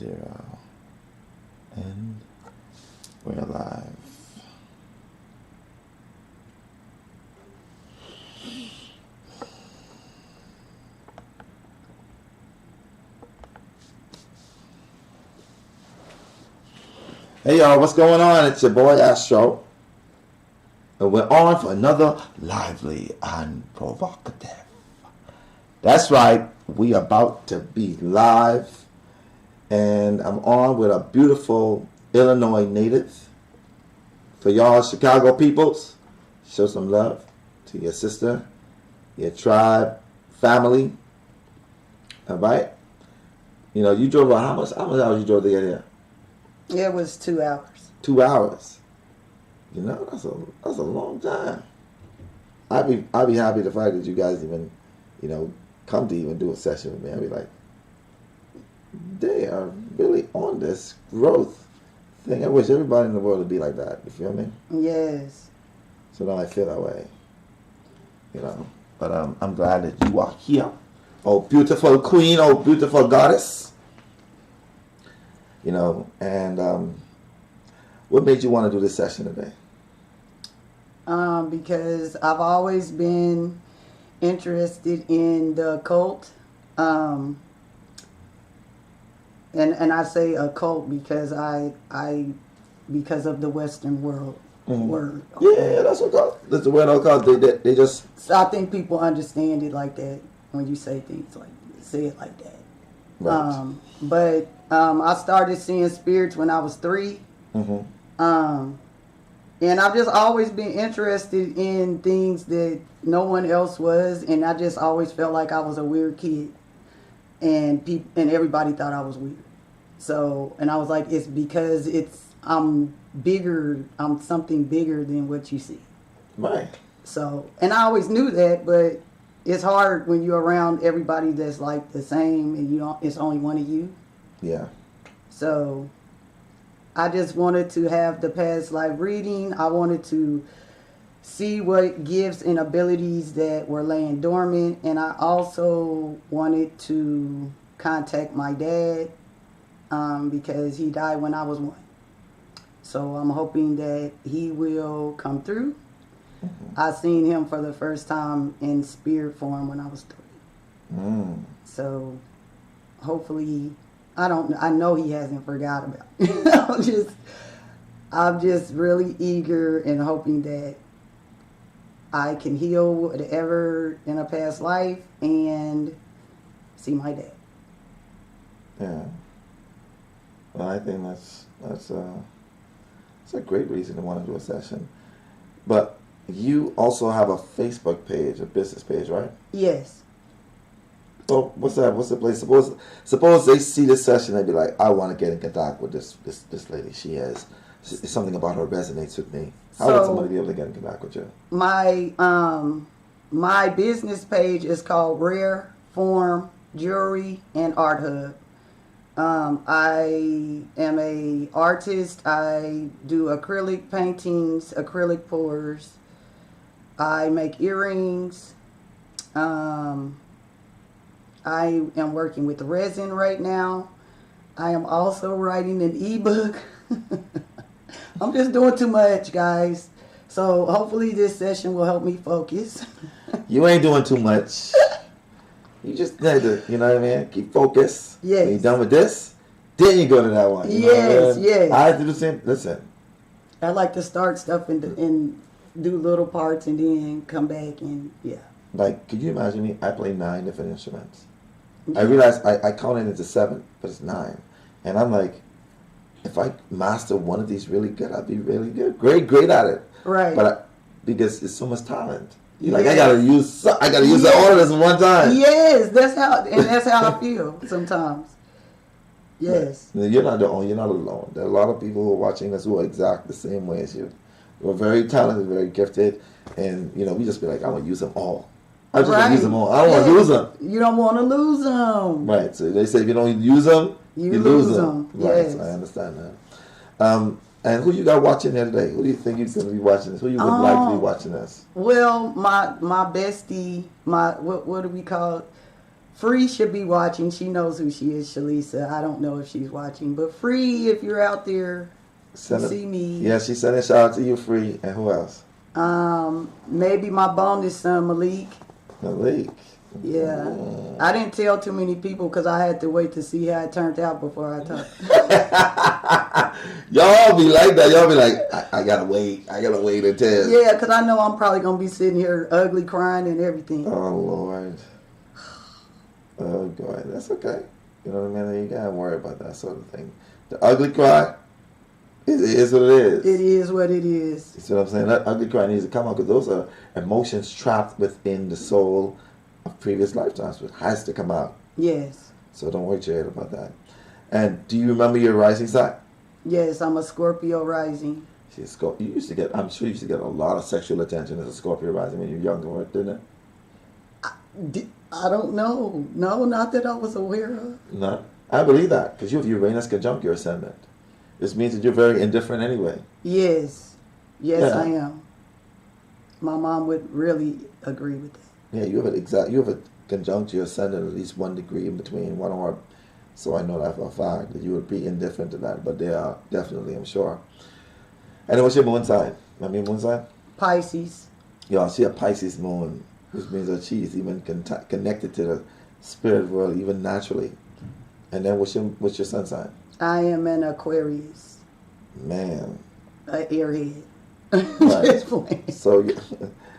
0. And we're live. Hey y'all, what's going on? It's your boy Astro. And we're on for another lively and provocative. That's right, we about to be live. And I'm on with a beautiful Illinois native. For y'all Chicago peoples, show some love to your sister, your tribe, family. Alright? You know, you drove about how much hours you drove to get here? It was 2 hours. 2 hours. You know, that's a long time. I'd be happy the fact that you guys even, you know, come to even do a session with me. I'd be like, they are really on this growth thing. I wish everybody in the world would be like that. You feel me? Yes. So now I feel that way. You know. But I'm glad that you are here. Oh, beautiful queen. Oh, beautiful goddess. You know, and what made you want to do this session today? Because I've always been interested in the occult. And I say occult because because of the Western world word. Yeah, that's what that's the word occult. They just. So I think people understand it like that when you say things say it like that. Right. But I started seeing spirits when I was 3. Mm-hmm. And I've just always been interested in things that no one else was, and I just always felt like I was a weird kid, and everybody thought I was weird. So, and I was like, it's because I'm bigger, I'm something bigger than what you see. Right. So, and I always knew that, but it's hard when you're around everybody that's like the same, and it's only one of you. Yeah. So I just wanted to have the past life reading. I wanted to see what gifts and abilities that were laying dormant. And I also wanted to contact my dad because he died when I was 1. So I'm hoping that he will come through. Mm-hmm. I seen him for the first time in spirit form when I was 3. So hopefully I know he hasn't forgot about it. I'm just really eager and hoping that I can heal whatever in a past life and see my dad. Yeah. Well, I think that's a great reason to want to do a session. But you also have a Facebook page, a business page, right? Yes. So what's that? What's the place? Suppose they see this session, they'd be like, I want to get in contact with this lady. Something about her resonates with me. How would somebody be able to get in contact with you? My business page is called Rare Form Jewelry and Art Hub. I am a artist. I do acrylic paintings, acrylic pours. I make earrings. I am working with resin right now. I am also writing an ebook. I'm just doing too much, guys. So hopefully this session will help me focus. You ain't doing too much. You just need to, you know what I mean? Keep focused. Yes. When you're done with this, then you go to that one. You know what I mean? Yes. I do the same. Listen. I like to start stuff and do little parts and then come back and, yeah. Like, could you imagine me? I play 9 different instruments. I realized I counted into 7, but it's 9. And I'm like, if I master one of these really good, I'd be really good. Great at it. Right. But because it's so much talent. You're like, I gotta use all of this at one time. Yes, that's how I feel sometimes. Yes. Right. You're not alone. There are a lot of people who are watching us who are exact the same way as you. We're very talented, very gifted, and we just be like, I want to use them all. I just want to use them all. I don't want to lose them. You don't want to lose them. Right. So they say if you don't use them, you lose them. Right. Yes. So I understand that. And who you got watching there today? Who do you think is going to be watching this? Who you would like to be watching this? Well, my bestie, what do we call it? Free should be watching. She knows who she is, Shalisa. I don't know if she's watching, but Free, if you're out there, you see me. Yeah, she sent a shout out to you, Free. And who else? Maybe my bonus son, Malik. Malik. Yeah. I didn't tell too many people because I had to wait to see how it turned out before I talked. Y'all be like that. Y'all be like, I gotta wait. I gotta wait until. Yeah, because I know I'm probably going to be sitting here ugly crying and everything. Oh, Lord. Oh, God. That's okay. You know what I mean? You gotta worry about that sort of thing. The ugly cry, it is what it is. It is what it is. You see what I'm saying? That ugly cry needs to come out because those are emotions trapped within the soul of previous lifetimes. It has to come out. Yes. So don't worry, Jared, about that. And do you remember your rising sign? Yes, I'm a Scorpio rising. You used to get, I'm sure you used to get a lot of sexual attention as a Scorpio rising when you were younger, didn't it? I don't know. No, not that I was aware of. No, I believe that because you have Uranus conjunct your ascendant. This means that you're very indifferent anyway. Yes. Yes, Yeah. I am. My mom would really agree with that. Yeah, you have a conjunct your ascendant at least 1 degree in between one or. So I know that for a fact that you would be indifferent to that, but they are definitely, I'm sure. And then what's your moon sign? I mean, moon sign? Pisces. Yeah, she a Pisces moon, which means that she's even connected to the spirit world, even naturally. And then what's your sun sign? I am an Aquarius. Man. An airhead. Right. Just playing.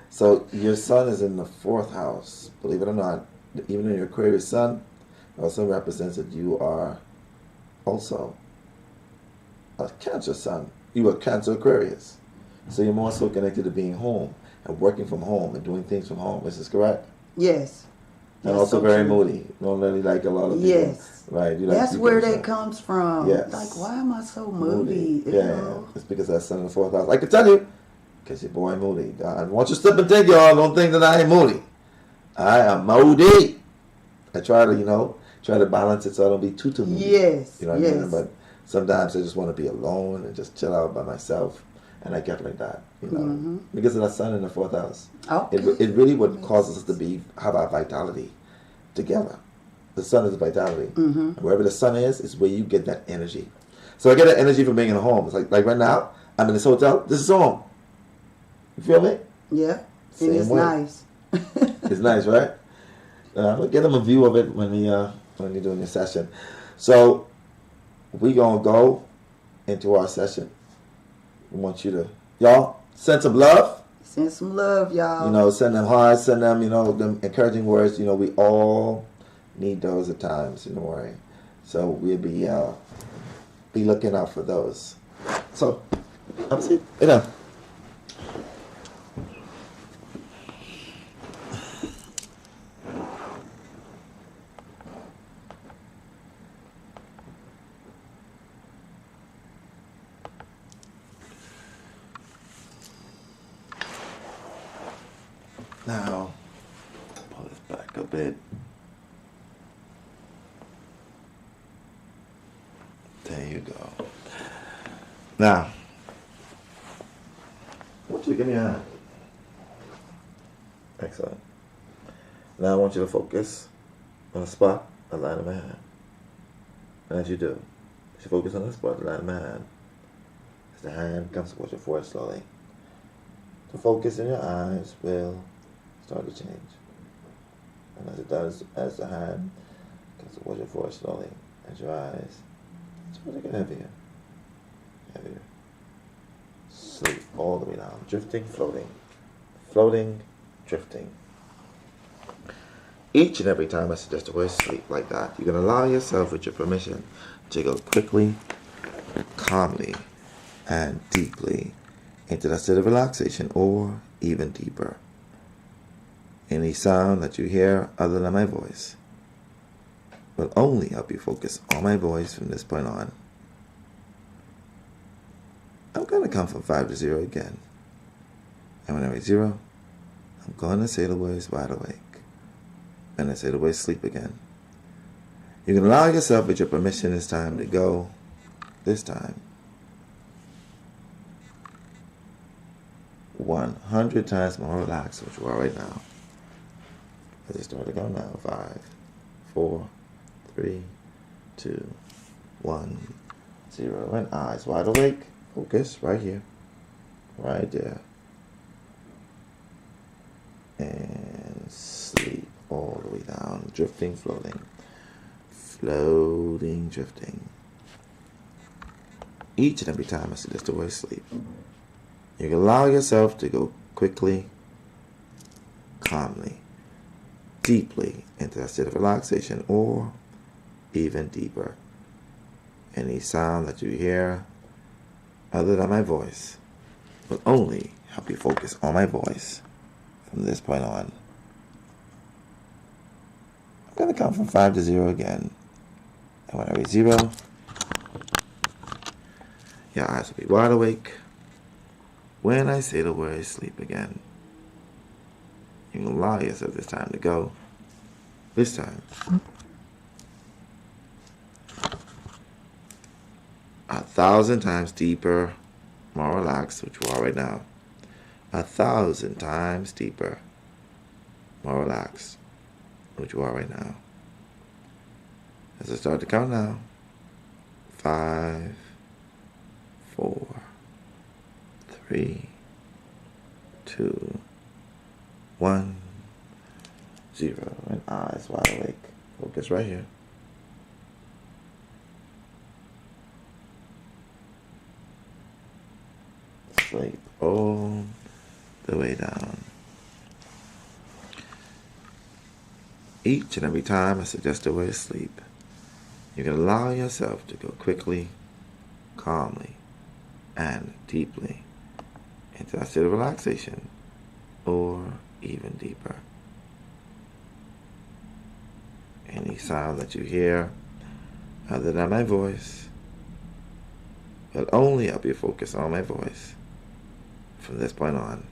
So your sun is in the 4th house. Believe it or not, even in your Aquarius sun, also represents that you are also a Cancer sun. You are Cancer Aquarius. So you're more so connected to being home and working from home and doing things from home. Is this correct? Yes. And That's also so very true. moody. You don't really like a lot of people. Yes. Right. You like That's people where that that comes from. Yes. Like, why am I so moody? You Yeah, know? it's because that's sun in the 4th house. I can tell you, because your boy moody. I want you to stop and think, y'all. Don't think that I ain't moody. I am moody. I try to balance it so I don't be too moody. Yes. You know what yes. I mean? But sometimes I just want to be alone and just chill out by myself. And I get like that, because of that sun in the 4th house. Okay. It really what causes us to have our vitality together. The sun is vitality. And wherever the sun is where you get that energy. So I get that energy from being in a home. It's like right now, I'm in this hotel. This is home. You feel me? Yeah. Same And it's way. nice. It's nice, right? We'll get them a view of it when you're doing your session. So we gonna go into our session. We want you to, y'all, send some love. Send some love, y'all. Send them hearts, send them, them encouraging words. We all need those at times, worry. So we'll be looking out for those. So, I'm see, Now, pull this back a bit. There you go. Now, I want you to give me a hand. Excellent. Now I want you to focus on a spot, a line of my hand. And as you do, you focus on the spot, the line of my hand. As the hand comes towards your forehead slowly, the focus in your eyes will start to change. And as it does, as the hand comes towards your forehead slowly, as your eyes start to get heavier, heavier. Sleep all the way down, drifting, floating, drifting. Each and every time I suggest the word sleep like that, you can allow yourself, with your permission, to go quickly, calmly, and deeply into that state of relaxation, or even deeper. Any sound that you hear other than my voice will only help you focus on my voice from this point on. I'm going to come from 5 to 0 again. And when I reach 0, I'm going to say the words wide awake. And I say the words sleep again. You can allow yourself, with your permission, this time to go, this time, 100 times more relaxed, which you are right now. As you start to go now, 5, 4, 3, 2, 1, 0. And eyes wide awake. Focus right here. Right there. And sleep all the way down. Drifting, floating. Floating, drifting. Each and every time I suggest the word sleep, you can allow yourself to go quickly, calmly, deeply into that state of relaxation, or even deeper. Any sound that you hear other than my voice will only help you focus on my voice from this point on. I'm going to count from 5 to 0 again. And when I reach 0, your eyes will be wide awake. When I say the word sleep again, you can allow yourself this time to go. This time, 1,000 times deeper, more relaxed, which you are right now. 1,000 times deeper, more relaxed, which you are right now. As I start to count now, 5, 4, 3, 2, 1, 0. And eyes wide awake. Focus right here. Sleep all the way down. Each and every time I suggest the word sleep, you can allow yourself to go quickly, calmly, and deeply into that state of relaxation, or even deeper. Any sound that you hear other than my voice will only help you focus on my voice from this point on.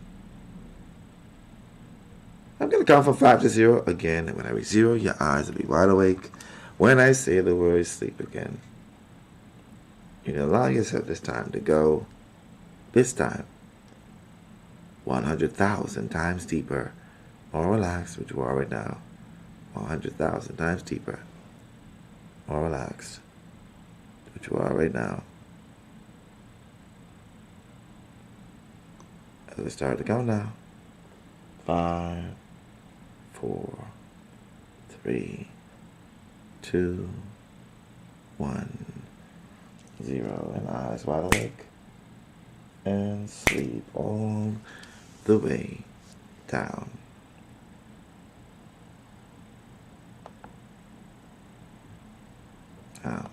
I'm going to count from 5 to 0 again, and when I reach 0, your eyes will be wide awake. When I say the word sleep again, you can allow yourself this time to go, this time, 100,000 times deeper, more relaxed, which you are right now. 100,000 times deeper, more relaxed, which you are right now. As we start to count now, 5, 4, 3, 2, 1, 0. And eyes wide awake. And sleep all the way down. Now,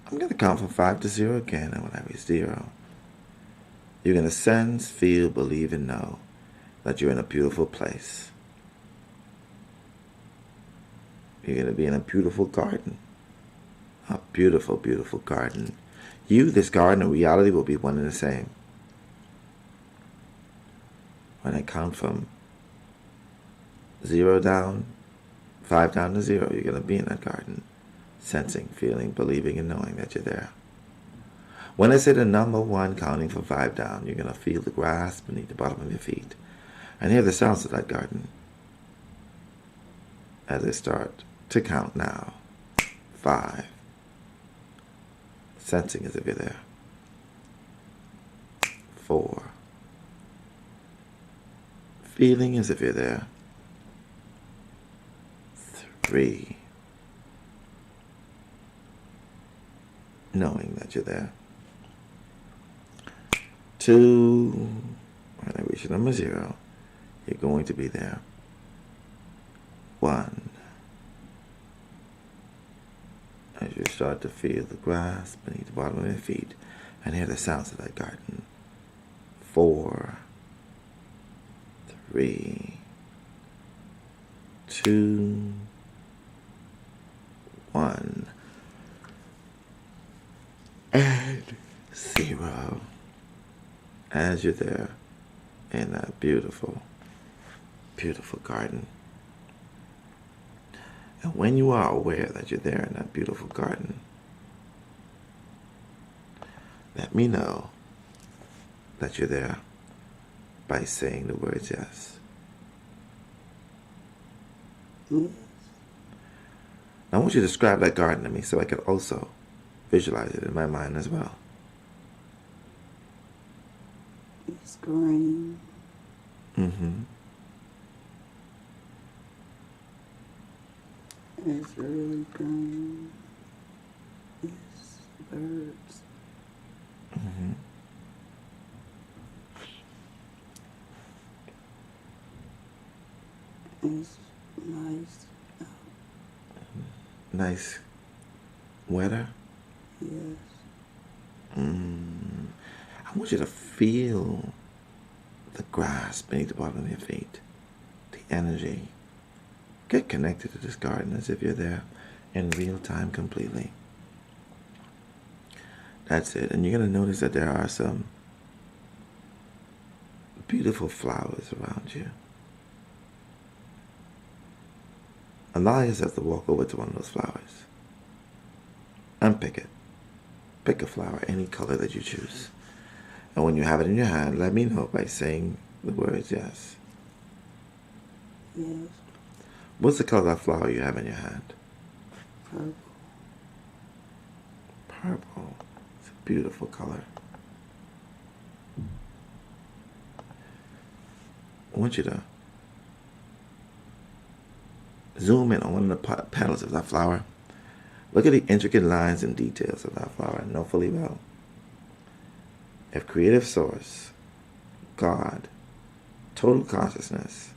I'm going to count from 5 to 0 again, and when I reach 0, you're going to sense, feel, believe, and know that you're in a beautiful place. You're going to be in a beautiful garden. A beautiful, beautiful garden. You, this garden, and reality will be one and the same. When I count from 0 down, 5 down to 0, you're going to be in that garden. Sensing, feeling, believing, and knowing that you're there. When I say the number 1, counting from 5 down, you're going to feel the grass beneath the bottom of your feet and hear the sounds of that garden. As I start to count now, 5, sensing as if you're there. 4, feeling as if you're there. 3, knowing that you're there. 2, when I reach number 0, you're going to be there. 1, as you start to feel the grass beneath the bottom of your feet and hear the sounds of that garden. 4, 3, 2, 1, and 0. As you're there in that beautiful, beautiful garden. And when you are aware that you're there in that beautiful garden, let me know that you're there by saying the words yes. Yes. Now I want you to describe that garden to me so I can also visualize it in my mind as well. It's green. Mm-hmm. It's really green. It's birds. Mm-hmm. It's nice. Nice weather. Yes. I want you to feel the grass beneath the bottom of your feet, the energy. Get connected to this garden as if you're there in real time completely. That's it. And you're going to notice that there are some beautiful flowers around you. Allow yourself to walk over to one of those flowers and pick it. Pick a flower, any color that you choose. And when you have it in your hand, let me know by saying the words yes. Yes. What's the color of that flower you have in your hand? Purple. Purple. It's a beautiful color. I want you to zoom in on one of the petals of that flower. Look at the intricate lines and details of that flower and know fully well. If creative source, God, total consciousness,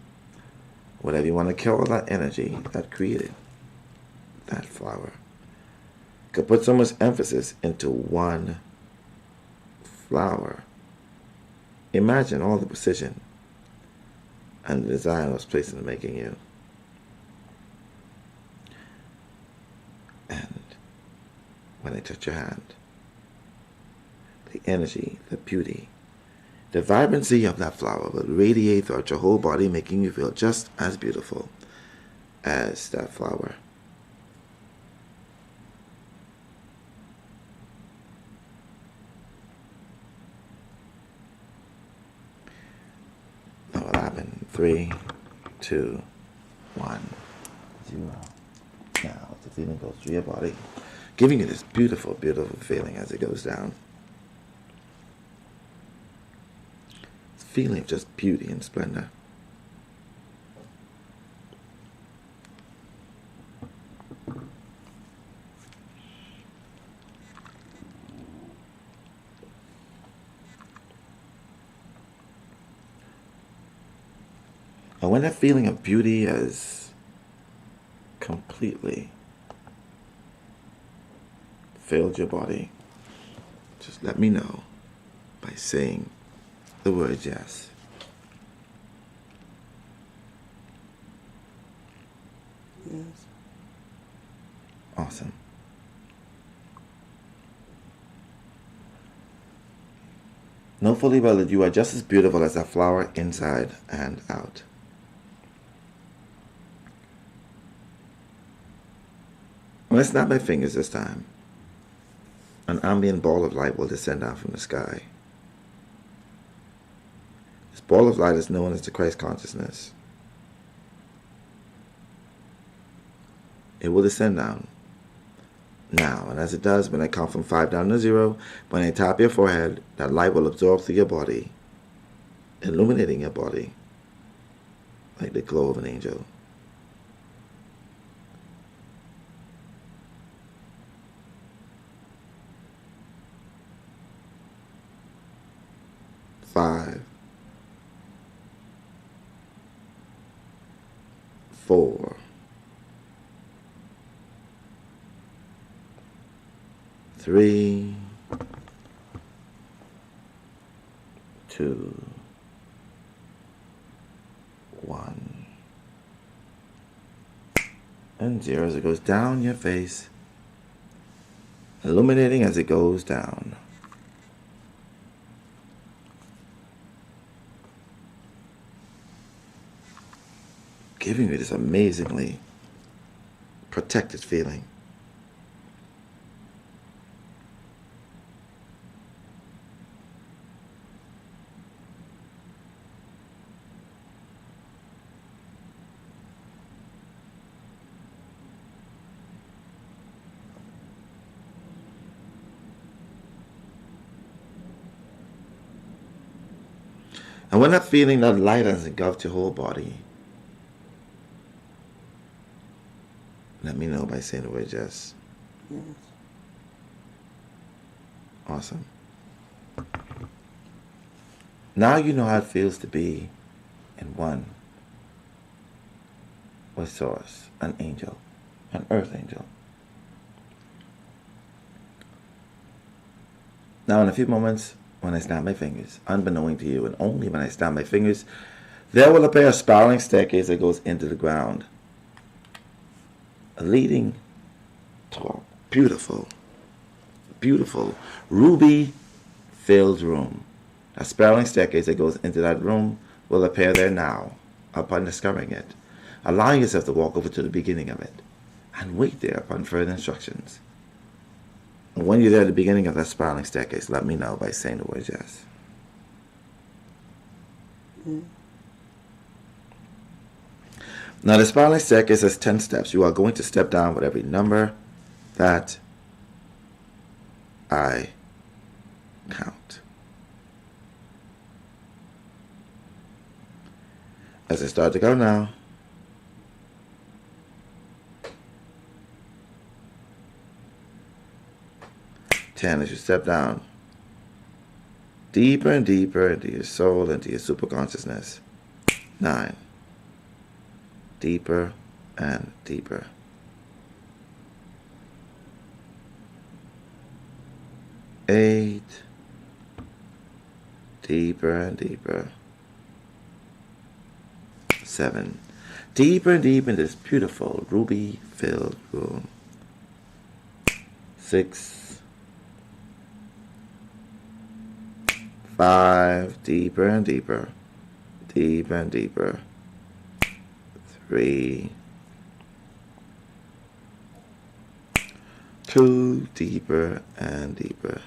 whatever you want to call that energy that created that flower, could put so much emphasis into one flower, imagine all the precision and the design was placed in making you. And when they touch your hand, the energy, the beauty, the vibrancy of that flower will radiate throughout your whole body, making you feel just as beautiful as that flower. That will happen. 3, 2, 1, 0. Now the feeling goes through your body, giving you this beautiful, beautiful feeling as it goes down. This feeling of just beauty and splendor. And when that feeling of beauty has completely filled your body, just let me know by saying the word yes. Yes. Awesome. Know fully well that you are just as beautiful as that flower inside and out. When I snap my fingers this time, an ambient ball of light will descend down from the sky. This ball of light is known as the Christ consciousness. It will descend down now, and as it does, when I count from 5 down to 0, when I tap your forehead, that light will absorb through your body, illuminating your body like the glow of an angel. 5, 4, 3, 2, 1, and 0 as it goes down your face, illuminating as it goes down. Giving you this amazingly protected feeling. And when that feeling, that light has engulfed your whole body, let me know by saying the word yes. Yes. Awesome. Now you know how it feels to be in one with Source, an angel, an earth angel. Now in a few moments, when I snap my fingers, unbeknown to you, and only when I snap my fingers, there will appear a spiraling staircase that goes into the ground, leading to a beautiful, beautiful, ruby-filled room. A spiraling staircase that goes into that room will appear there now, upon discovering it. Allow yourself to walk over to the beginning of it, and wait there upon further instructions. And when you're there at the beginning of that spiraling staircase, let me know by saying the word yes. Now the spiraling staircase has 10 steps. You are going to step down with every number that I count. As I start to go now, ten, as you step down deeper and deeper into your soul, into your superconsciousness. 9, deeper and deeper. 8, deeper and deeper. 7, deeper and deeper in this beautiful ruby-filled room. 6, 5, deeper and deeper, deeper and deeper. 3, 2, deeper and deeper.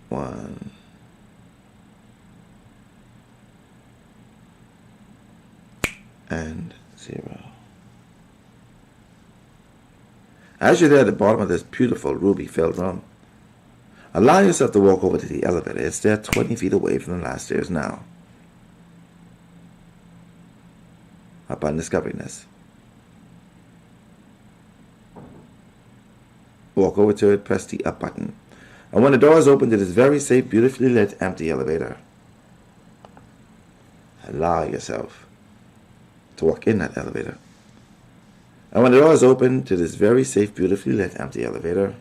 1, and 0. As you're there at the bottom of this beautiful ruby-filled room, allow yourself to walk over to the elevator. It's there 20 feet away from the last stairs now. Upon discovering this, walk over to it, press the up button. And when the door is open to this very safe, beautifully lit, empty elevator, allow yourself to walk in that elevator. And when the door is open to this very safe, beautifully lit, empty elevator,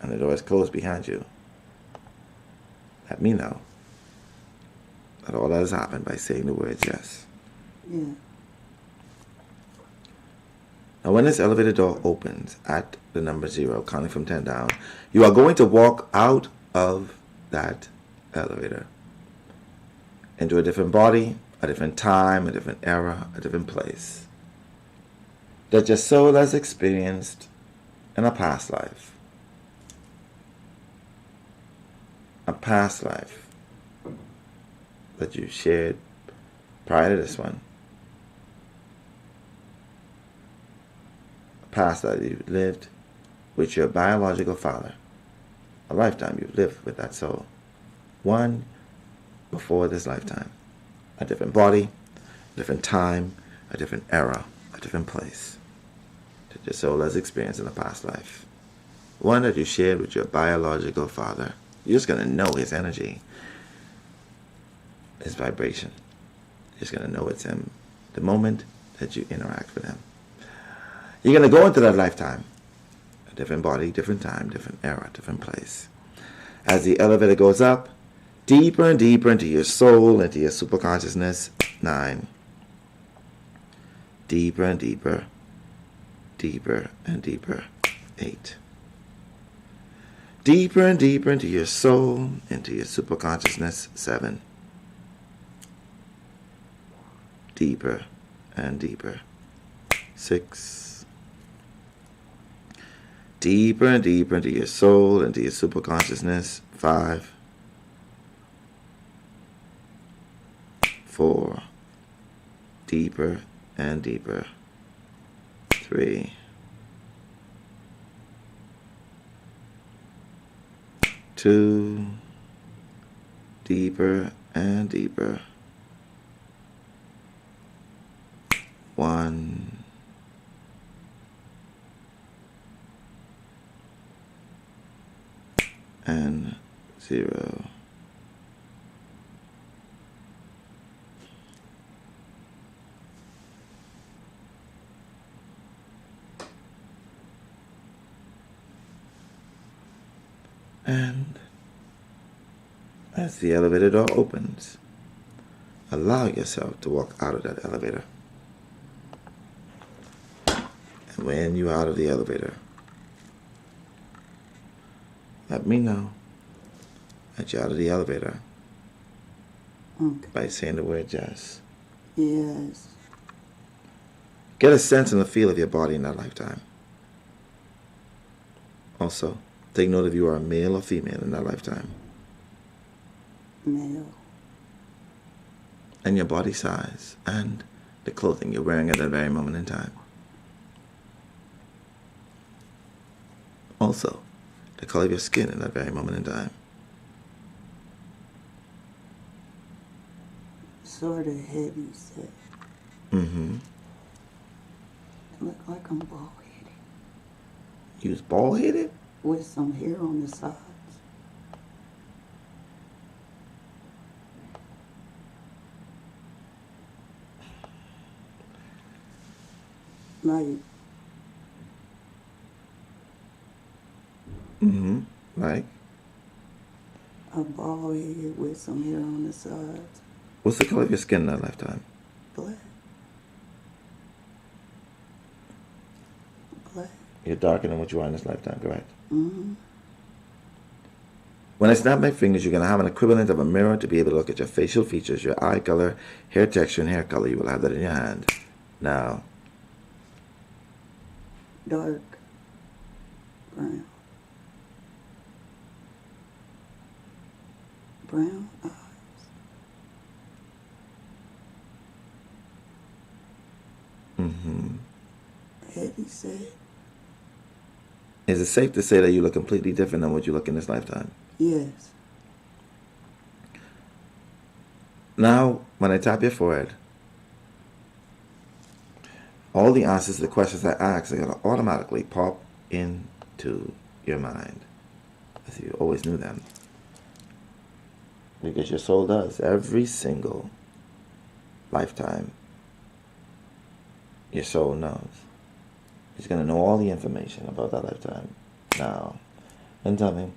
and the door is closed behind you, let me know that all that has happened by saying the words yes. Yeah. Now when this elevator door opens at the number 0, counting from 10 down, you are going to walk out of that elevator into a different body, a different time, a different era, a different place that your soul has experienced in a past life. A past life that you shared prior to this one. A past that you lived with your biological father. A lifetime you've lived with that soul. One before this lifetime. A different body, a different time, a different era, a different place that your soul has experienced in a past life. One that you shared with your biological father. You're just going to know his energy, his vibration. You're just going to know it's him the moment that you interact with him. You're going to go into that lifetime. A different body, different time, different era, different place. As the elevator goes up, deeper and deeper into your soul, into your superconsciousness. 9. Deeper and deeper. Deeper and deeper. 8. Deeper and deeper into your soul, into your superconsciousness. 7. Deeper and deeper. 6. Deeper and deeper into your soul, into your superconsciousness. 5. 4. Deeper and deeper. 3. 2. deeper and deeper. 1. And 0. And as the elevator door opens, allow yourself to walk out of that elevator. And when you're out of the elevator, let me know that you're out of the elevator by saying the word yes. Yes. Get a sense and a feel of your body in that lifetime. Also, take note if you are a male or female in that lifetime. Male. And your body size and the clothing you're wearing at that very moment in time. Also, the color of your skin in that very moment in time. Sort of heavy set. Mm-hmm. It look like I'm bald-headed. You was bald-headed? With some hair on the sides. Like. Mm-hmm. Like? A bald head with some hair on the sides. What's the color of your skin in that lifetime? Black. Black. You're darker than what you are in this lifetime, correct? Mm-hmm. When I snap my fingers, you're going to have an equivalent of a mirror to be able to look at your facial features, your eye color, hair texture, and hair color. You will have that in your hand. Now. Dark. Brown. Brown eyes. Mm-hmm. Heavy set. Is it safe to say that you look completely different than what you look in this lifetime? Yes. Now, when I tap your forehead, all the answers to the questions I ask are going to automatically pop into your mind, as if you always knew them. Because your soul does. Every single lifetime, your soul knows. It's going to know all the information about that lifetime. Now, and tell me,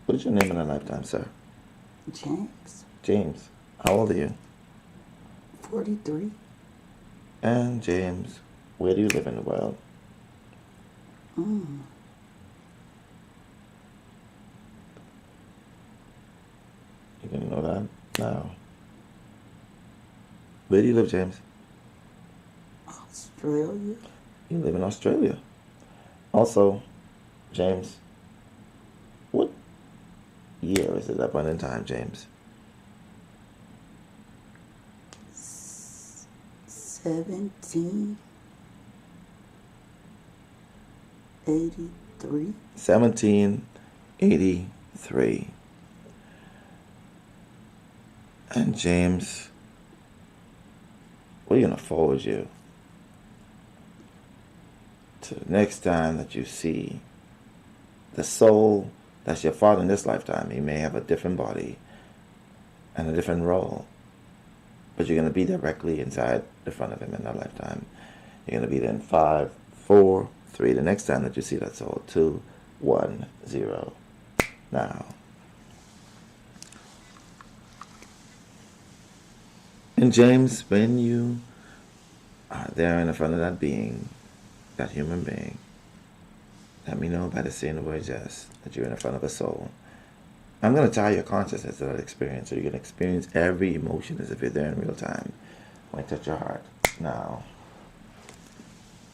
what is your name in that lifetime, sir? James. James. How old are you? 43. And James, where do you live in the world? You gonna know that now. Where do you live, James? Australia. You live in Australia. Also, James, what year is it that point in time, James? 1783. 1783. And James, we're going to forward you to the next time that you see the soul that's your father in this lifetime. He may have a different body and a different role, but you're going to be directly inside the front of him in that lifetime. You're going to be there in 5, 4, 3. The next time that you see that soul, 2, 1, 0. Now. And James, when you are there in the front of that being, that human being, let me know by the saying the word yes, that you're in the front of a soul. I'm going to tie your consciousness to that experience, so you can experience every emotion as if you're there in real time. When I touch your heart. Now.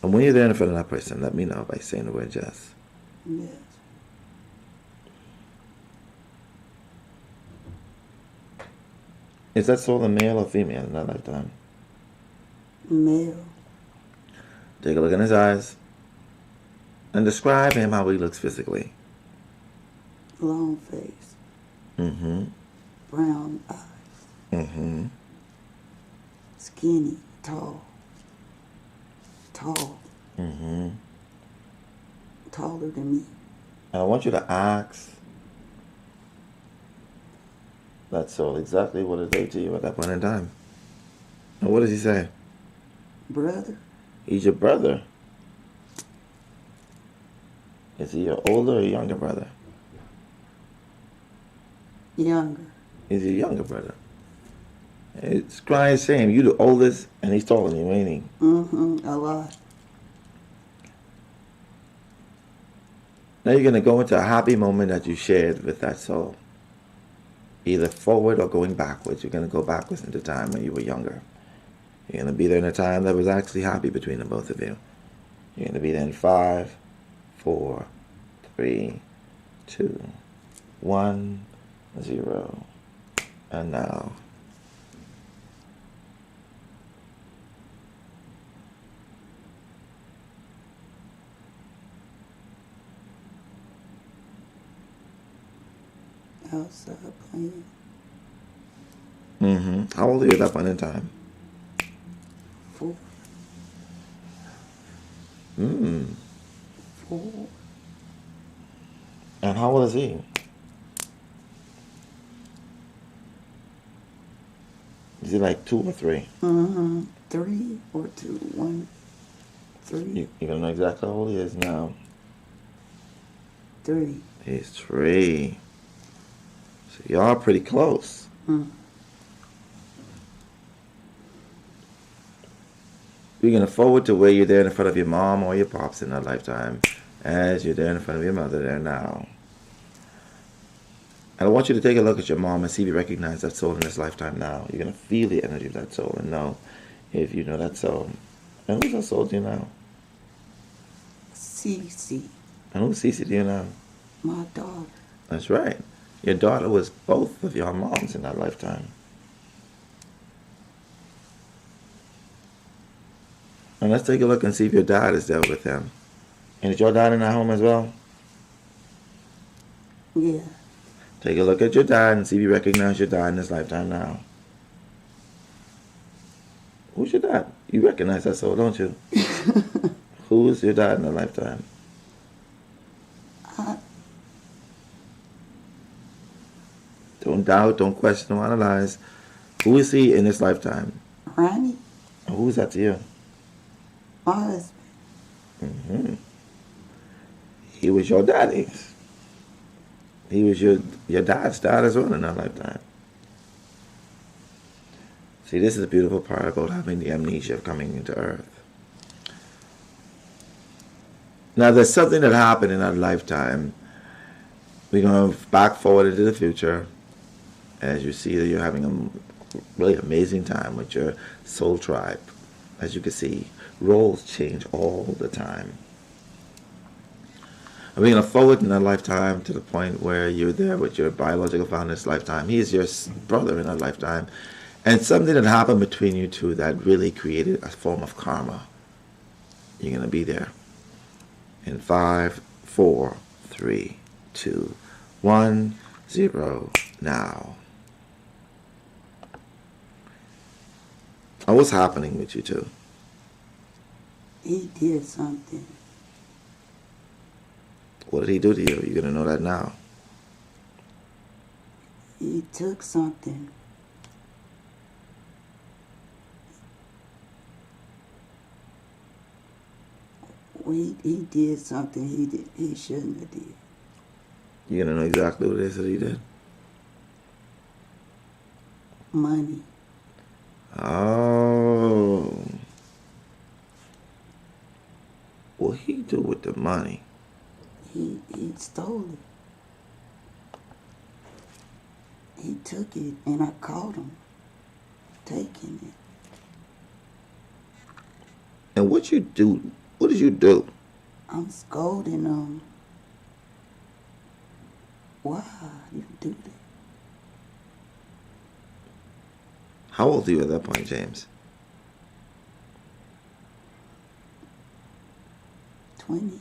And when you're there in front of that person, let me know by saying the word yes. Yes. Is that soul a male or female in that lifetime? Male. Take a look in his eyes and describe him how he looks physically. Long face. Mm-hmm. brown eyes. Mm-hmm. Skinny, tall. Tall. Mm-hmm. Taller than me. And I want you to ask that soul exactly what is they to you at that point in time. And what does he say? Brother. He's your brother. Is he your older or younger brother? Younger. He's your younger brother. It's crying shame. You the oldest, and he's taller than you, ain't he? Mm-hmm. A lot. Now you're going to go into a happy moment that you shared with that soul. Either forward or going backwards. You're going to go backwards into time when you were younger. You're going to be there in a time that was actually happy between the both of you. You're going to be there in 5, 4, 3, 2, 1, 0. And now. Outside playing. Mm-hmm. How old are you at that point in time? 4. 4. And how old is he? Is he like 2 or 3? Mm-hmm. 3 or 2. 1. 3. You're going to know exactly how old he is now. 3. He's 3. So y'all are pretty close. Mm. You're going to forward to where you're there in front of your mom or your pops in that lifetime as you're there in front of your mother there now. And I want you to take a look at your mom and see if you recognize that soul in this lifetime now. You're going to feel the energy of that soul and know if you know that soul. And who's that soul to you now? Cece. And who's Cece to you now? My daughter. That's right. Your daughter was both of your moms in that lifetime. And let's take a look and see if your dad is there with them. And is your dad in that home as well? Yeah. Take a look at your dad and see if you recognize your dad in this lifetime now. Who's your dad? You recognize that soul, don't you? Who's your dad in the lifetime? Don't doubt, don't question, don't analyze. Who is he in this lifetime? Ronnie. And who's that to you? My husband. Mm-hmm. He was your daddy. He was your dad's dad as well in that lifetime. See, this is the beautiful part about having the amnesia of coming into Earth. Now, there's something that happened in that lifetime. We're going to back forward into the future. As you see that you're having a really amazing time with your soul tribe. As you can see, roles change all the time. And we're going to forward in that lifetime to the point where you're there with your biological father in this lifetime. He is your brother in that lifetime. And something that happened between you two that really created a form of karma. You're going to be there. In 5, 4, 3, 2, 1, 0, now. What's happening with you two? He did something. What did he do to you? You're going to know that now. He took something. He did something he shouldn't have did. You're going to know exactly what it is that he did? Money. Oh. What he do with the money? He stole it. He took it, and I caught him taking it. And what you do? What did you do? I'm scolding him. Why you do that? How old are you at that point, James? 20.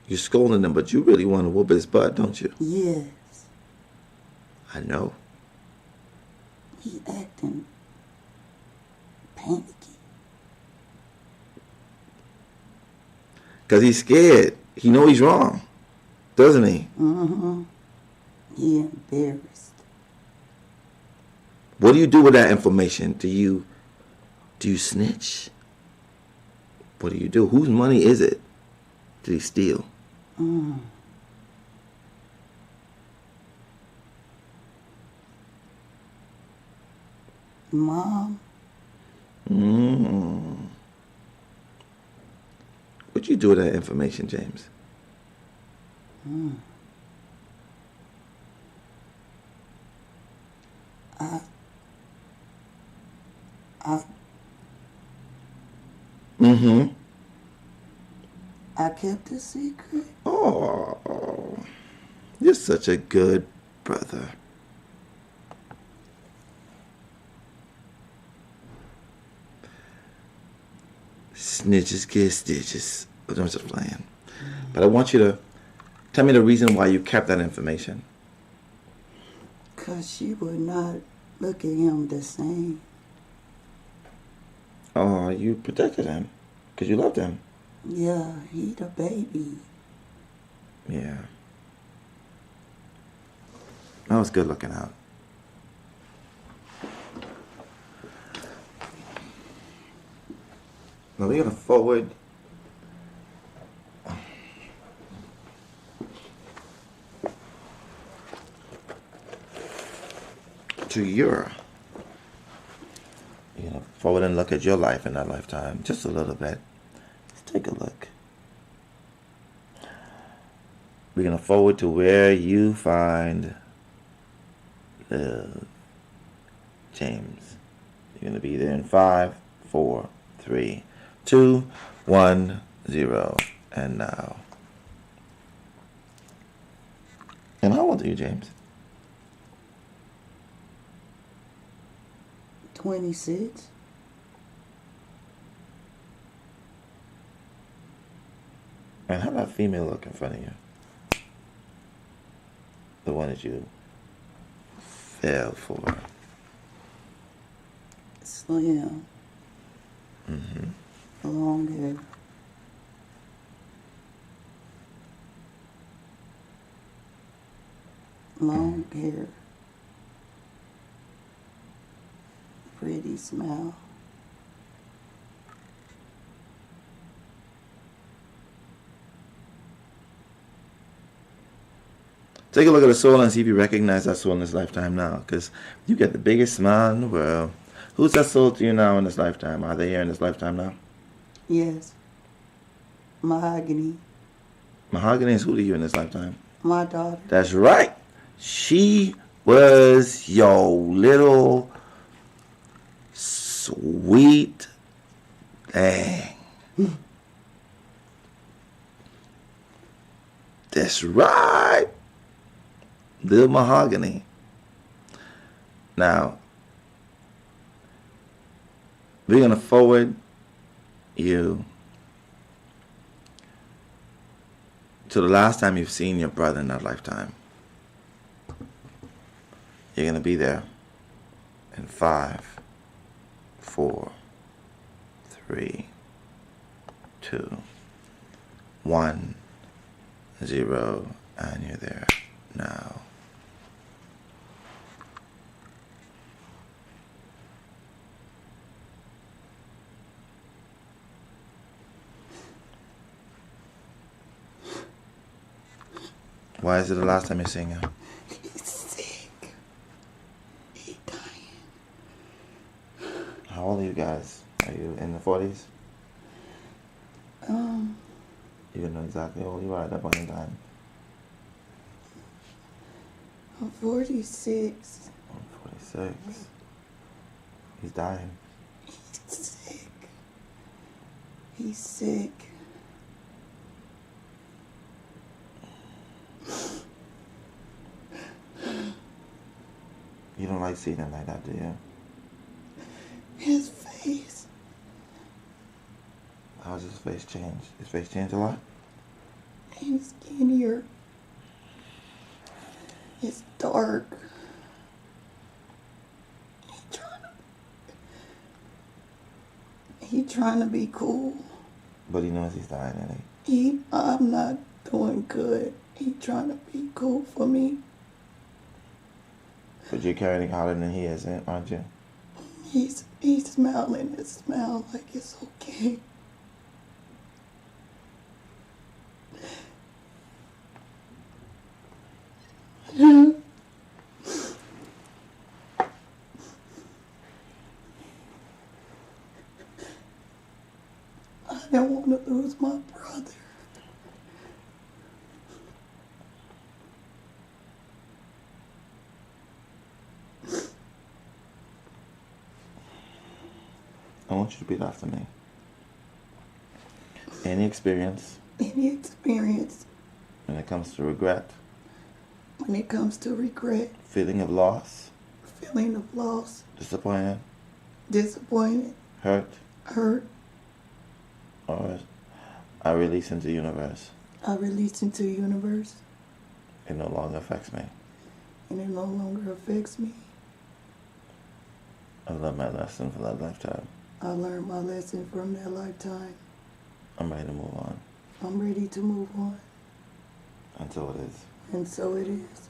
You're scolding him, but you really want to whoop his butt, don't you? Yes. I know. He acting panicky. Because he's scared. He know he's wrong. Doesn't he? Mm-hmm. He embarrassed. What do you do with that information? Do you snitch? What do you do? Whose money is it? Did he steal? Mom. What you do with that information, James? I kept a secret. Oh, you're such a good brother. Snitches get stitches. I'm just playing. But I want you to tell me the reason why you kept that information. Because she would not look at him the same. Oh, you protected him because you loved him. Yeah, he the baby. Yeah. That was good looking out. Now we're going to forward to your. You're going to forward and look at your life in that lifetime just a little bit. Let's take a look. We're going to forward to where you find James. You're going to be there in 5, 4, 3, 2, 1, 0. And now. And how old are you, James? 26. And how that female look in front of you? The one that you fell for. Slim. Long hair. Long hair. Pretty smile. Take a look at the soul and see if you recognize that soul in this lifetime now. Because you get the biggest smile in the world. Who's that soul to you now in this lifetime? Are they here in this lifetime now? Yes. Mahogany. Mahogany is who to you in this lifetime? My daughter. That's right. She was your little sweet thing. That's right. Little Mahogany. Now, we're going to forward you to the last time you've seen your brother in that lifetime. You're going to be there in 5, 4, 3, 2, 1, 0, and you're there now. Why is it the last time you're seeing him? He's sick. He's dying. How old are you guys? Are you in the 40s? You know exactly how old you are at that point in time. I'm 46. I'm 46. He's dying. He's sick. He's sick. You don't like seeing him like that, do you? His face. How's his face changed? His face changed a lot? and skinnier. It's dark. He trying to be cool. But he knows he's dying, isn't he? I'm not doing good. He trying to be cool for me. But you're carrying harder than he is, aren't you? He's smiling and smile like it's okay. I don't want to lose my brother. I want you to repeat after me. Any experience when it comes to regret, feeling of loss, disappointment, hurt, or I release into the universe. It no longer affects me. I learned my lesson for that lifetime. I'm ready to move on. And so it is.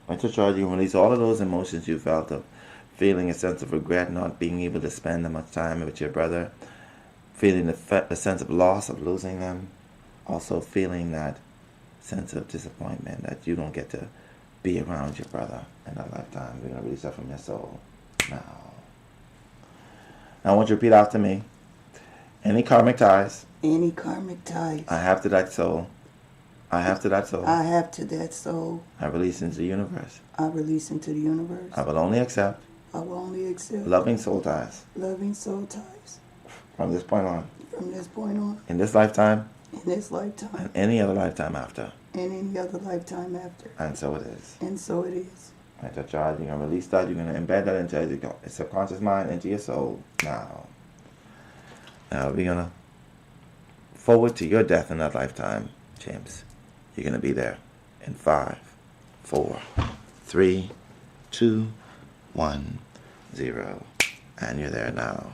I want to charge you to release all of those emotions you felt of feeling a sense of regret, not being able to spend that much time with your brother, feeling the sense of loss of losing them, also feeling that sense of disappointment that you don't get to be around your brother in that lifetime. You're going to release that from your soul now. Now I want you to repeat after me. Any karmic ties I have to that soul. I release into the universe. I will only accept loving soul ties from this point on. In this lifetime. And any other lifetime after. And so it is. Right, that child, you're going to release that. You're going to embed that into your subconscious mind, into your soul now. Now we're going to forward to your death in that lifetime, James. You're going to be there in 5, 4, 3, 2, 1, 0. And you're there now.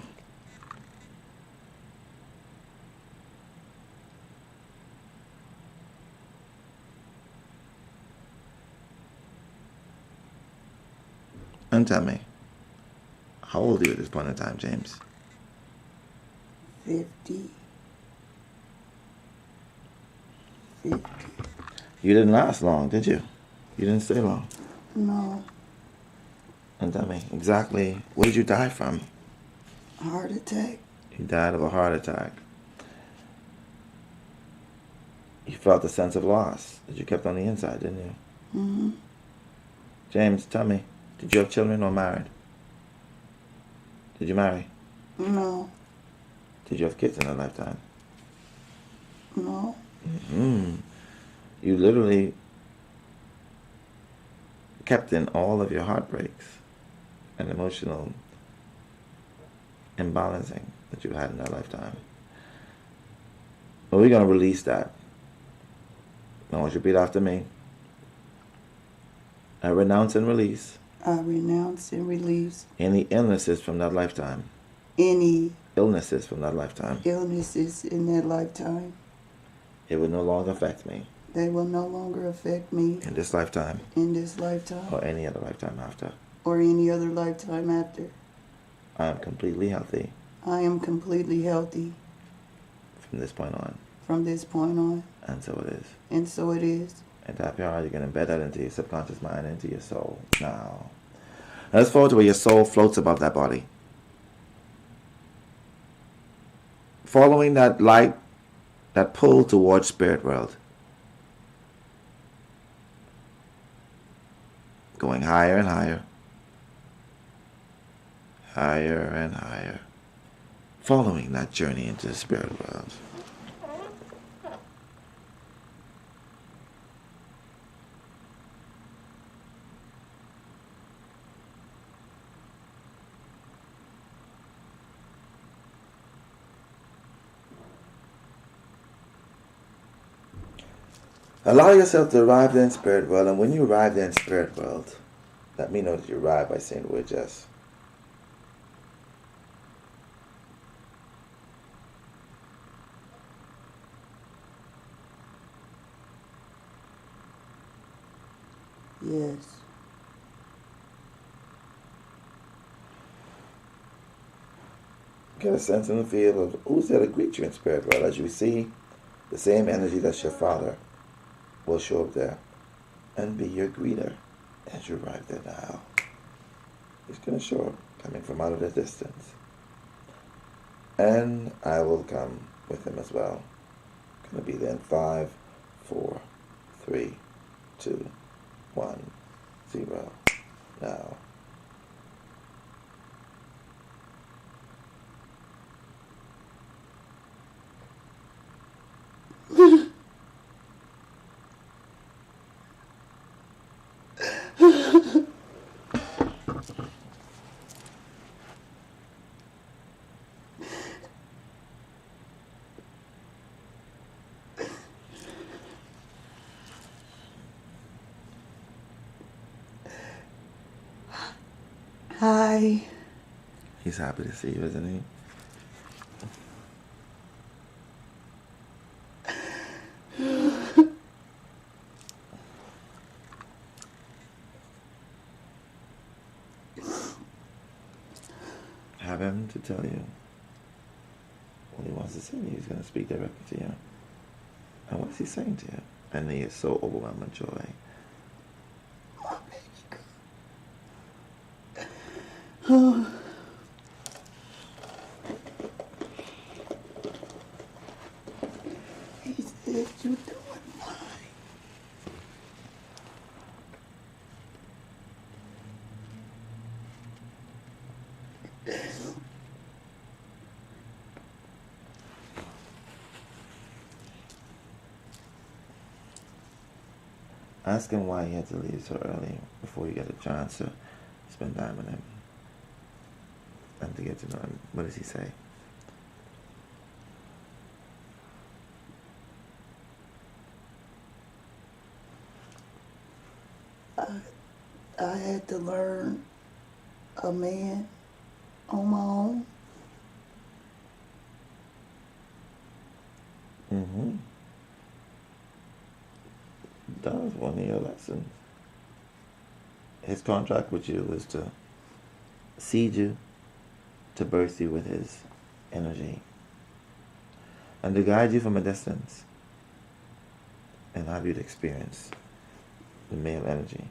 And tell me, how old are you at this point in time, James? 50. You didn't last long, did you? You didn't stay long. No. And tell me, exactly, what did you die from? Heart attack. You died of a heart attack. You felt a sense of loss that you kept on the inside, didn't you? Mm-hmm. James, tell me, did you have children or married? Did you marry? No. Did you have kids in a lifetime? No. Mm-hmm. You literally kept in all of your heartbreaks and emotional imbalancing that you had in that lifetime. But we're going to release that. I want you to repeat after me. I renounce and release. Any illnesses from that lifetime. Illnesses from that lifetime. It will no longer affect me. They will no longer affect me. In this lifetime. Or any other lifetime after. I am completely healthy. From this point on. And so it is. And tap your heart, you can embed that into your subconscious mind, into your soul. Now, let's forward to where your soul floats above that body. Following that light, that pull towards spirit world. Going higher and higher. Higher and higher. Following that journey into the spirit world. Allow yourself to arrive there in spirit world, and when you arrive there in spirit world, let me know that you arrive by saying the word yes. Yes. Get a sense and a feel of who's there to greet you in spirit world. As you see, the same energy that's your father will show up there and be your greeter as you arrive there now. He's going to show up, coming from out of the distance. And I will come with him as well. Going to be there in 5, 4, 3, 2, 1, 0. Now. Hi. He's happy to see you, isn't he? Have him to tell you what he wants to say. He's going to speak directly to you. And what is he saying to you? And he is so overwhelmed with joy. My baby girl. Oh. He said you're doing fine. Ask him why he had to leave so early before you get a chance to spend time with him and to get to know him. What does he say? I had to learn a man on my own. Mm-hmm. That was one of your lessons. His contract with you was to seed you, to birth you with his energy, and to guide you from a distance and have you to experience the male energy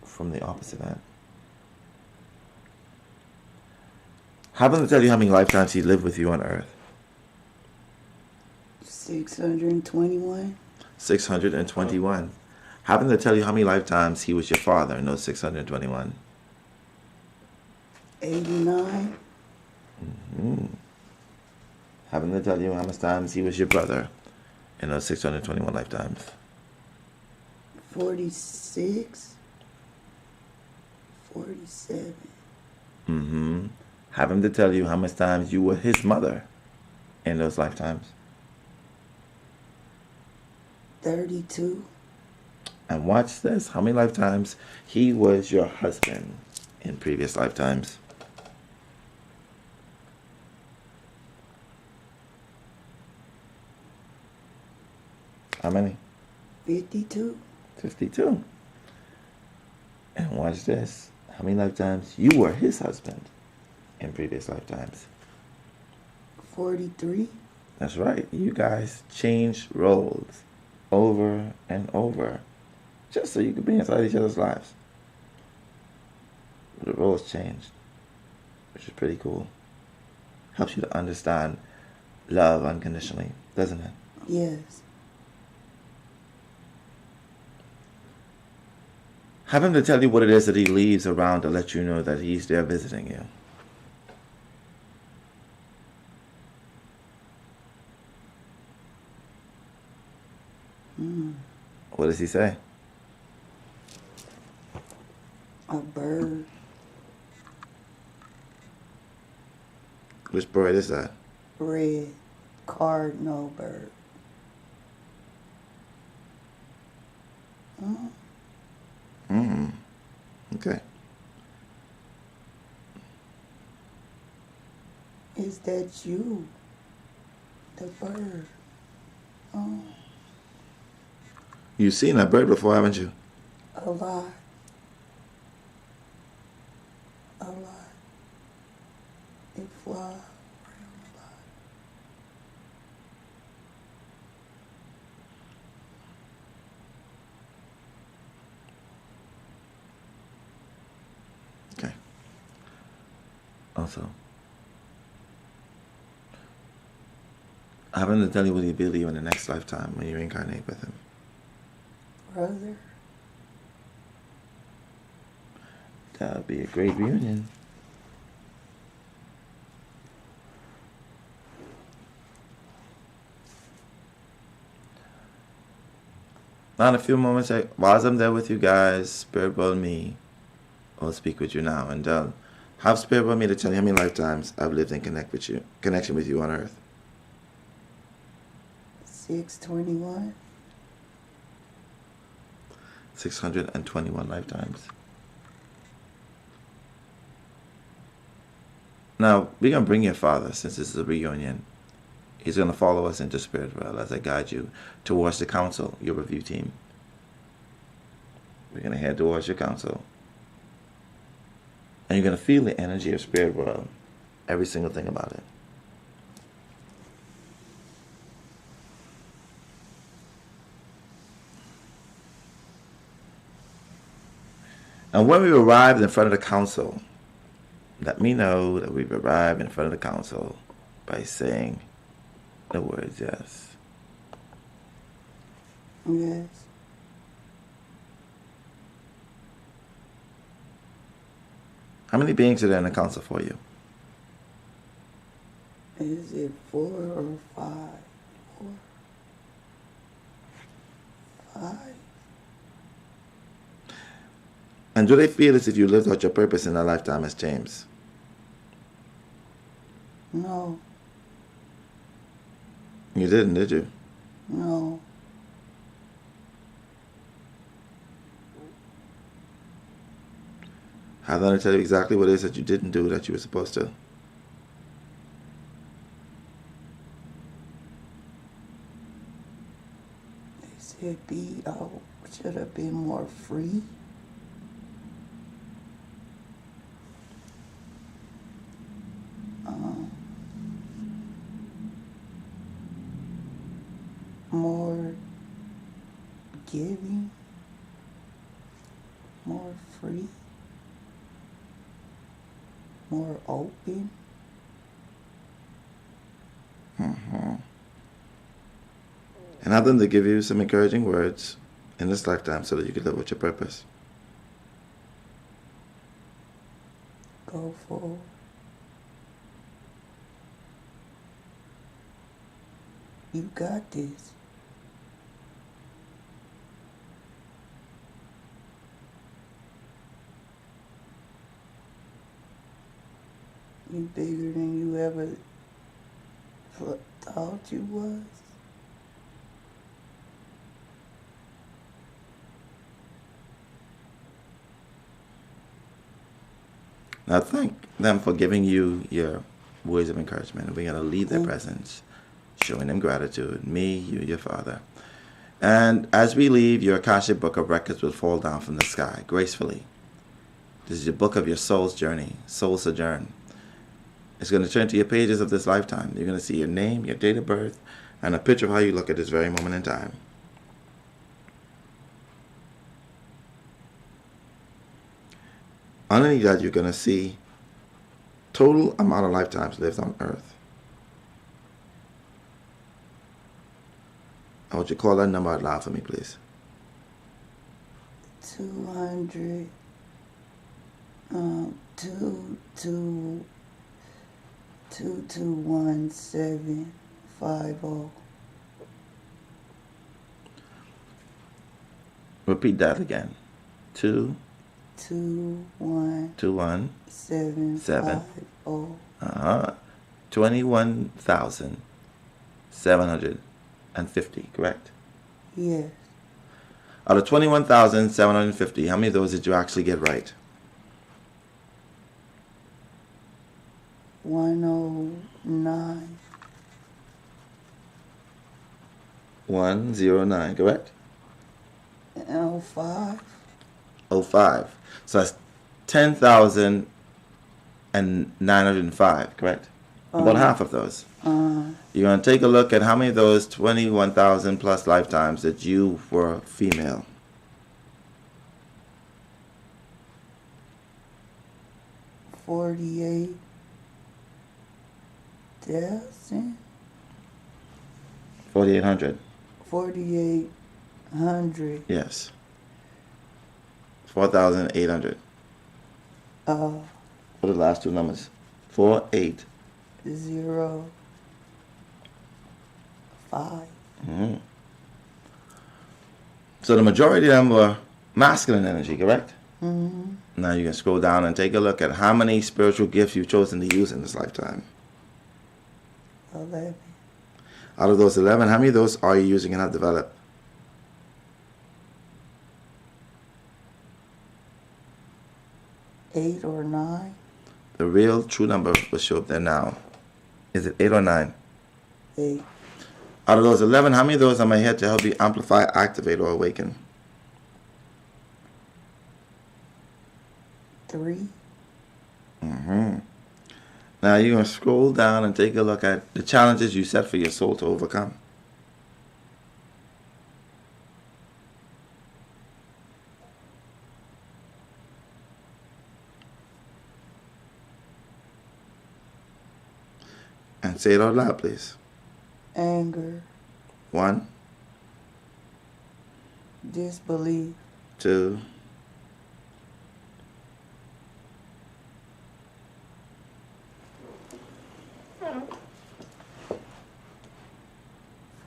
from the opposite end. Have him to tell you how many lifetimes he lived with you on Earth. 621. 621. Have him to tell you how many lifetimes he was your father in those 621. 89. Mm-hmm. Have him to tell you how many times he was your brother in those 621 lifetimes. 46. 47. Mm-hmm. Have him to tell you how many times you were his mother in those lifetimes. 32. And watch this. How many lifetimes he was your husband in previous lifetimes. How many? 52. 52. And watch this. How many lifetimes you were his husband in previous lifetimes? 43. That's right. You guys changed roles over and over just so you could be inside each other's lives. The roles changed, which is pretty cool. Helps you to understand love unconditionally, doesn't it? Yes. Have him to tell you what it is that he leaves around to let you know that he's there visiting you. What does he say? A bird. Which bird is that? Red cardinal bird. Okay. Is that you? The bird. Oh, You've seen that bird before, haven't you? a lot. A lot. It flies around a lot. Okay. Also, I happen to tell you what he'll be in the next lifetime when you reincarnate with him. Brother. That'll be a great reunion. Now, in a few moments, while I'm there with you guys, Spirit World me will speak with you now, and have Spirit World me to tell you how many lifetimes I've lived in connection with you on Earth. 621. 621 lifetimes. Now, we're going to bring your father, since this is a reunion. He's going to follow us into Spirit World as I guide you towards the council, your review team. We're going to head towards your council. And you're going to feel the energy of Spirit World, every single thing about it. And when we arrived in front of the council, let me know that we've arrived in front of the council by saying the words yes. Yes. How many beings are there in the council for you? Is it 4 or 5? 4. 5. And do they feel as if you lived out your purpose in a lifetime as James? No. You didn't, did you? No. How did I tell you exactly what it is that you didn't do that you were supposed to? They said should have been more free. More giving, more free, more open. And have them to give you some encouraging words in this lifetime so that you can live with your purpose. Go forward. You got this. You bigger than you ever thought you was. Now thank them for giving you your words of encouragement. We're going to leave their presence, showing them gratitude. Me, you, your father. And as we leave, your Akashic Book of Records will fall down from the sky gracefully. This is your book of your soul's journey, soul sojourn. It's going to turn to your pages of this lifetime. You're going to see your name, your date of birth, and a picture of how you look at this very moment in time. Underneath that, you're going to see total amount of lifetimes lived on Earth. I want you to call that number out loud for me, please. 200. 221750. Repeat that again. 21750. 21,750, correct? Yes. Out of 21,750, how many of those did you actually get right? 109. 109, correct? 05. 05. So that's 10,905, correct? About half of those. You're going to take a look at how many of those 21,000 plus lifetimes that you were female. $48,000. 4,800. 4,800. Yes. 4,800. What are the last two numbers? 48. 05. So the majority of them were masculine energy, correct? Now you can scroll down and take a look at how many spiritual gifts you've chosen to use in this lifetime. 11. Out of those 11, how many of those are you using and have developed? 8 or 9. The real true number will show up there now. Is it 8 or 9? 8. Out of those 11, how many of those am I here to help you amplify, activate, or awaken? 3. Now you're going to scroll down and take a look at the challenges you set for your soul to overcome. And say it out loud, please. Anger. 1, Disbelief. 2,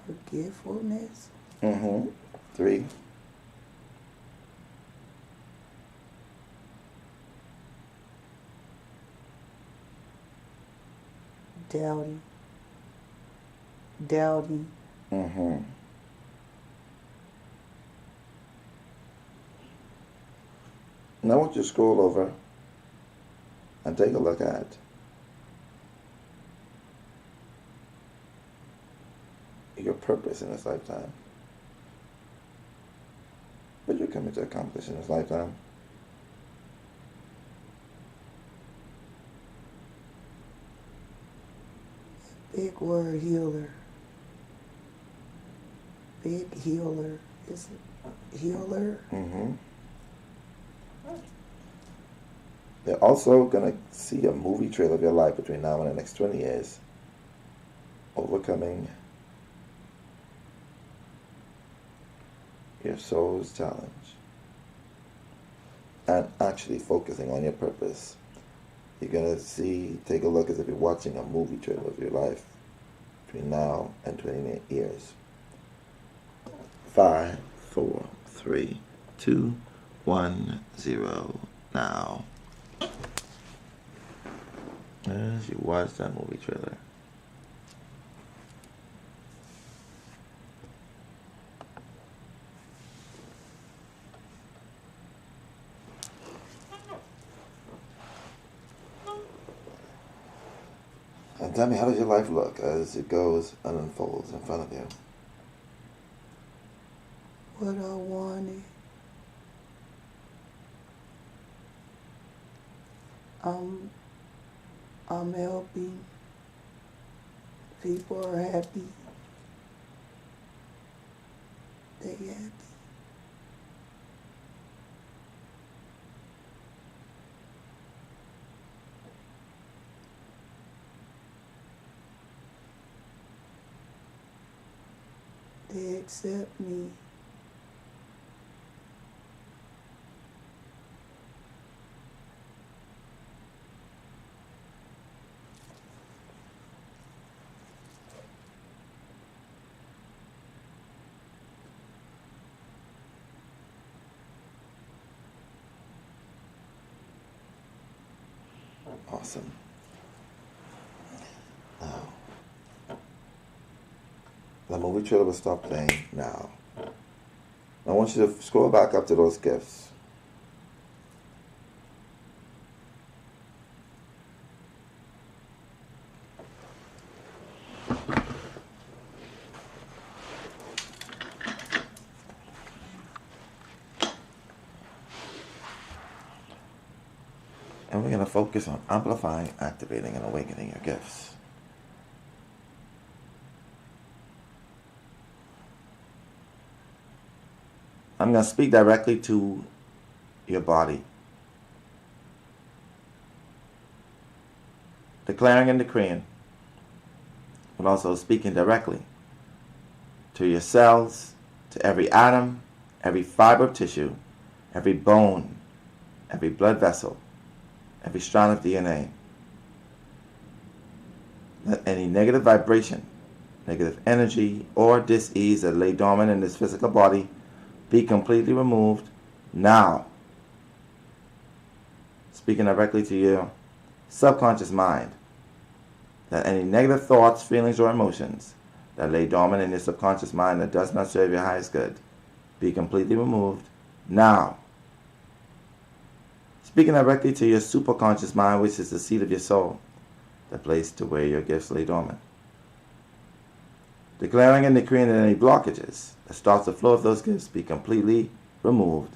Forgetfulness. 3, Doubting. Now I want you to scroll over and take a look at your purpose in this lifetime. What you're coming to accomplish in this lifetime. Big word, healer. Big healer. Is it healer? They're also going to see a movie trailer of your life between now and the next 20 years. Overcoming your soul's challenge. And actually focusing on your purpose. You're going to take a look as if you're watching a movie trailer of your life between now and 28 years. 5, 4, 3, 2, 1, 0, now. As you watch that movie trailer. And tell me, how does your life look as it goes and unfolds in front of you? What I wanted. I'm helping. People are happy. They happy. They accept me. Awesome. Now, the movie trailer will stop playing now. I want you to scroll back up to those gifts. And we're going to focus on amplifying, activating, and awakening your gifts. I'm going to speak directly to your body, declaring and decreeing, but also speaking directly to your cells, to every atom, every fiber of tissue, every bone, every blood vessel, every strand of DNA. Let any negative vibration, negative energy, or dis-ease that lay dormant in this physical body be completely removed now. Speaking directly to your subconscious mind, that any negative thoughts, feelings, or emotions that lay dormant in your subconscious mind that does not serve your highest good be completely removed now. Speaking directly to your superconscious mind, which is the seat of your soul, the place to where your gifts lay dormant. Declaring and decreeing that any blockages that stops the flow of those gifts be completely removed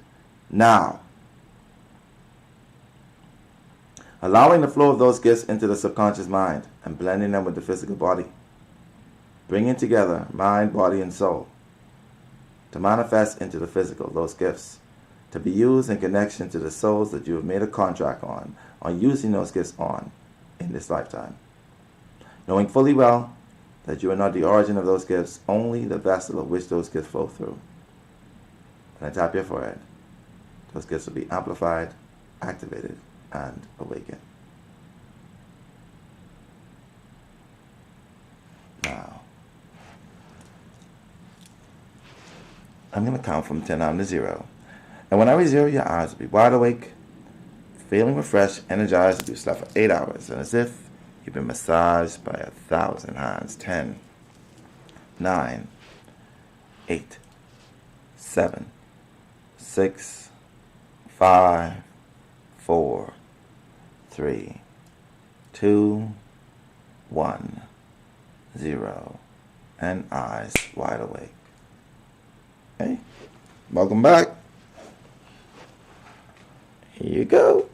now. Allowing the flow of those gifts into the subconscious mind and blending them with the physical body. Bringing together mind, body, and soul to manifest into the physical those gifts, to be used in connection to the souls that you have made a contract on using those gifts on in this lifetime. Knowing fully well that you are not the origin of those gifts, only the vessel of which those gifts flow through. And I tap your forehead. Those gifts will be amplified, activated, and awakened. Now, I'm going to count from 10 down to 0. And when I reach 0, your eyes will be wide awake, feeling refreshed, energized, as you slept for 8 hours, and as if you've been massaged by 1,000 hands. 10, 9, 8, 7, 6, 5, 4, 3, 2, 1, 0, and eyes wide awake. Okay, welcome back. Here you go.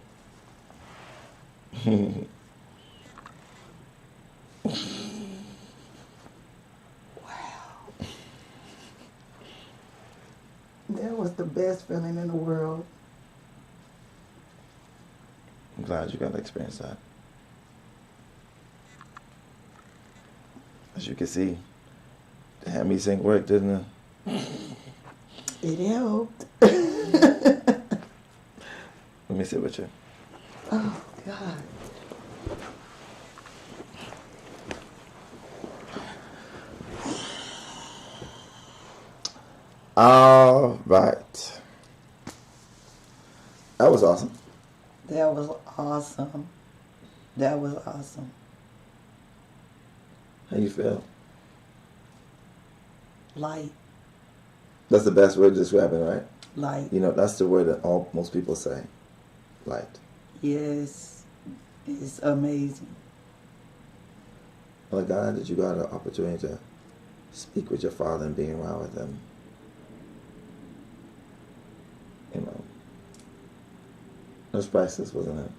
That was the best feeling in the world. I'm glad you got to experience that. As you can see, the Hammy Sync worked, didn't it? It helped. Let me sit with you. Oh, God. All right. That was awesome. That was awesome. That was awesome. How you feel? Light. That's the best word to describe it, right? Light. You know, that's the word that most people say. Light. Yes. It's amazing. Well, God, that you got an opportunity to speak with your father and being around with him. You know, it was priceless, wasn't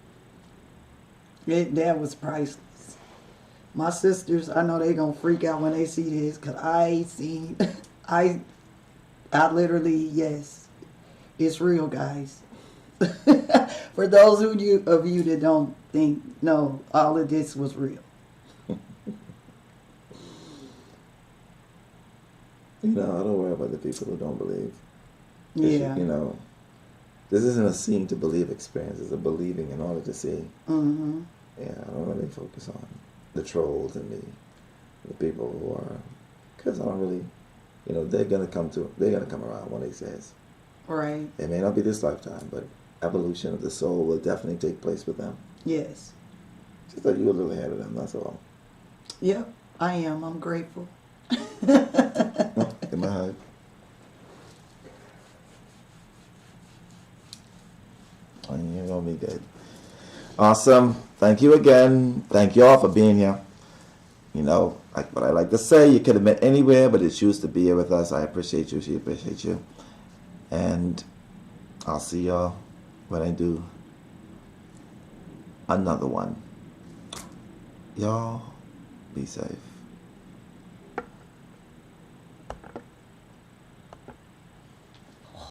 it? That was priceless. My sisters, I know they gonna freak out when they see this, cause I seen, I literally, yes, it's real, guys. For those of you that don't think, no, all of this was real. You know, I don't worry about the people who don't believe. Yeah. You know, this isn't a seeing to believe experience. It's a believing in order to see. Mm-hmm. Yeah, I don't really focus on the trolls and the people who are, because I don't really, you know, they're gonna come around one of these days. Right. It may not be this lifetime, but evolution of the soul will definitely take place with them. Yes. Just that you're a little ahead of them, that's all. Yep, I am. I'm grateful. Give my hug. Oh, you're gonna be good. Awesome. Thank you again. Thank you all for being here. You know, like what I like to say, you could have met anywhere, but you choose to be here with us. I appreciate you. She appreciates you. And I'll see y'all when I do another one. Y'all be safe.